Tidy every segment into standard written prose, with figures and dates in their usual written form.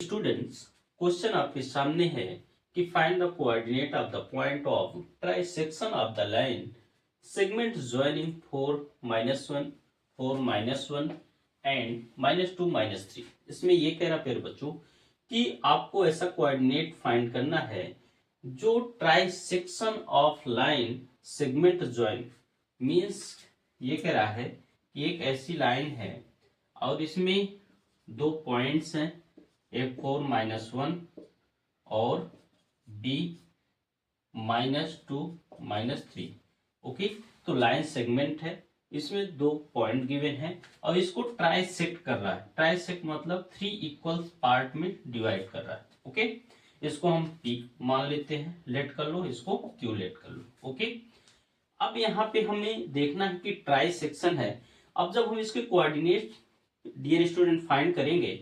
Students, question आपके सामने है कि find the coordinate of the point of trisection of the line segment joining 4 -1 4 -1 and -2 -3। इसमें ये कह रहा प्यारे बच्चों कि आपको ऐसा कोऑर्डिनेट फाइंड करना है जो trisection of line segment join means ये कह रहा है कि एक ऐसी लाइन है और इसमें दो पॉइंट्स हैं, एक 4 -1 और B -2 -3। ओके, तो लाइन सेगमेंट है, इसमें दो पॉइंट गिवन है और इसको ट्राइसेक्ट कर रहा है। ट्राइसेक्ट मतलब 3 इक्वल पार्ट में डिवाइड कर रहा है। ओके, इसको हम P मान लेते हैं, लेट कर लो, इसको Q लेट कर लो। ओके, अब यहाँ पे हमें देखना है कि ट्राइसेक्शन है। अब जब हम इसके कोऑर्डिनेट डियर स्टूडेंट फाइंड करेंगे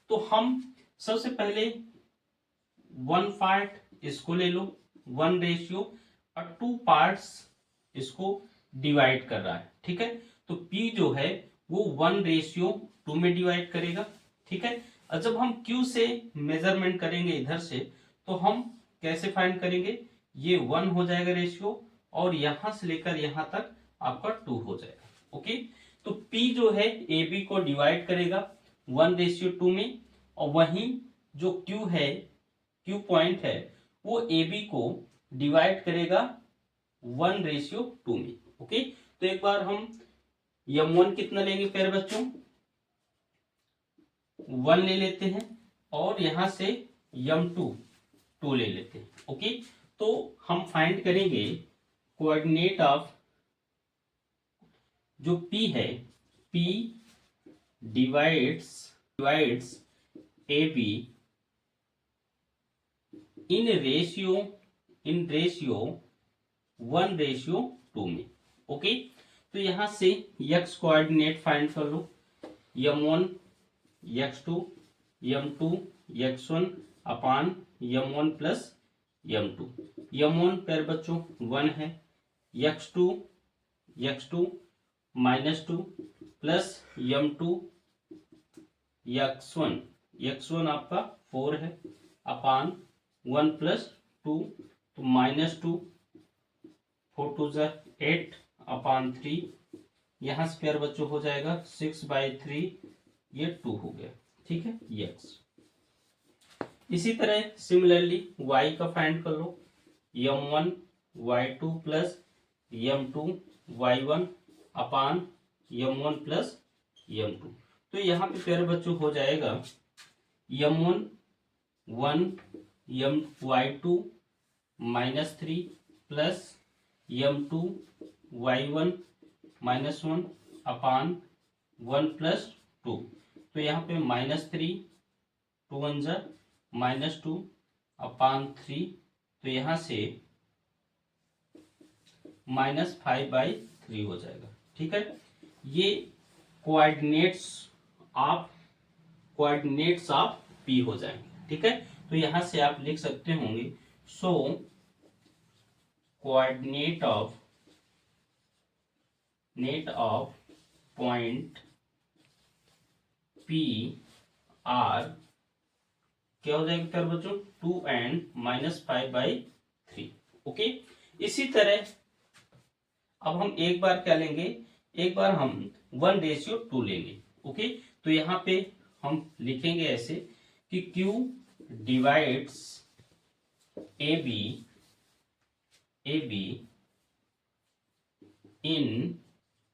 तो हम सबसे पहले 1 पार्ट इसको ले लो, 1 और 2 पार्ट्स इसको डिवाइड कर रहा है। ठीक है, तो P जो है वो 1:2 में डिवाइड करेगा। ठीक है, और जब हम Q से मेजरमेंट करेंगे इधर से तो हम कैसे फाइंड करेंगे, ये 1 हो जाएगा रेशियो और यहां से लेकर यहां तक आपका 2 हो जाएगा। ओके, तो P जो है AB को डिवाइड करेगा 1:2 में और वहीं जो Q है, Q पॉइंट है, वो AB को डिवाइड करेगा 1:2 में। ओके, तो एक बार हम M1 कितना लेंगे प्यारे बच्चों, 1 ले लेते हैं और यहां से M2 2 ले लेते हैं। ओके, तो हम फाइंड करेंगे कोऑर्डिनेट ऑफ जो P है, P divides AB in ratio 1:2 में। ओके, तो यहां से x कोऑर्डिनेट फाइंड कर लो, M1 x2 M2 x1 अपान M1 प्लस M2। M1 पैर बच्चों 1 है, x2 -2 प्लस M2 x1 आपका 4 है अपान 1 + 2, तो -2 4 2 8 अपान 3, यहां से प्यारे बच्चों हो जाएगा 6/3, ये 2 हो गया। ठीक है, x। इसी तरह सिमिलरली y का फाइंड कर लो, M1 y2 plus M2 y1 अपान M1 प्लस M2। तो यहाँ पे प्यारे बच्चों हो जाएगा M1 1 y2 -3 plus M2 y1 -1 अपान 1 + 2। तो यहाँ पे -3 2 1 -2 अपान 3, तो यहाँ से -5/3 हो जाएगा। ठीक है, ये कोऑर्डिनेट्स ऑफ P हो जाएंगे। ठीक है, तो यहां से आप लिख सकते होंगे, so coordinate of point P are क्या हो जाएगा प्यारे बच्चों, 2 and -5/3। ओके, इसी तरह अब हम एक बार क्या लेंगे, एक बार हम 1:2 लेंगे। ओके, तो यहाँ पे हम लिखेंगे ऐसे कि Q डिवाइड्स AB इन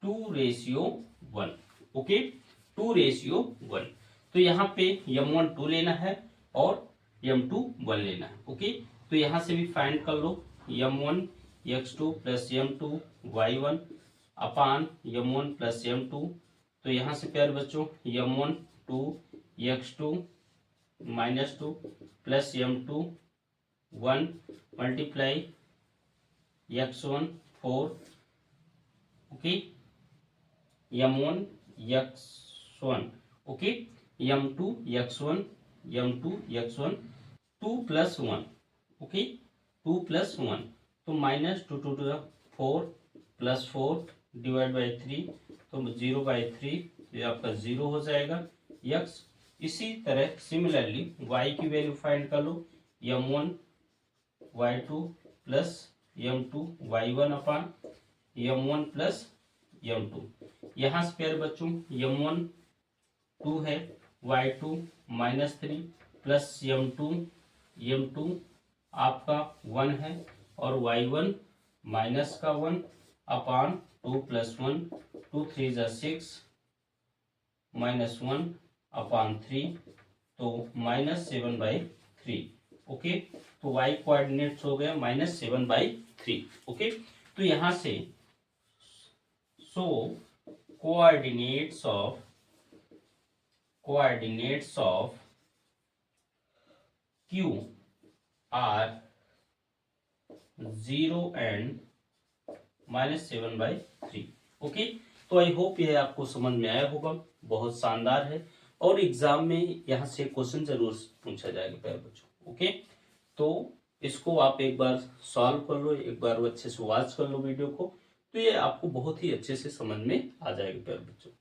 2:1। ओके, 2:1। तो यहाँ पे M1 2 लेना है और M2 1 लेना है। ओके, तो यहाँ से भी फाइंड कर लो, M1 x2 plus M2 y1 अपान M1 प्लस M2। तो यहाँ से प्यारे बच्चों M1 2 x2 -2 plus M2 1 multiply x1 4। Okay, M1 x1 okay, M2 x1 2 + 1। Okay, 2 + 1, तो -2 2 4 + 4 डिवाइड बाई 3, तो 0/3, ये आपका 0 हो जाएगा। x इसी तरह सिमिलरली y की वैल्यू फाइंड कर लो, m1 y2 plus m2 y1 अपान m1 प्लस m2। यहाँ से पेयर बच्चों m1 2 है, y2 -3 प्लस m2 आपका 1 है और y1 माइनस का 1 अपान 2 प्लस 1, 2 3 जा 6 -1 अपान 3, तो -7/3। ओके, तो y कोऑर्डिनेट्स हो गया -7/3। ओके, तो यहां से so coordinates of q are 0 and -7/3। Okay, तो आई होप यह आपको समझ में आया होगा, बहुत शानदार है और एग्जाम में यहाँ से क्वेश्चन जरूर पूछा जाएगा प्यारे बच्चों। ओके, तो इसको आप एक बार सॉल्व कर लो, एक बार अच्छे से वॉच कर लो वीडियो को, तो ये आपको बहुत ही अच्छे से समझ में आ जाएगा प्यारे बच्चों।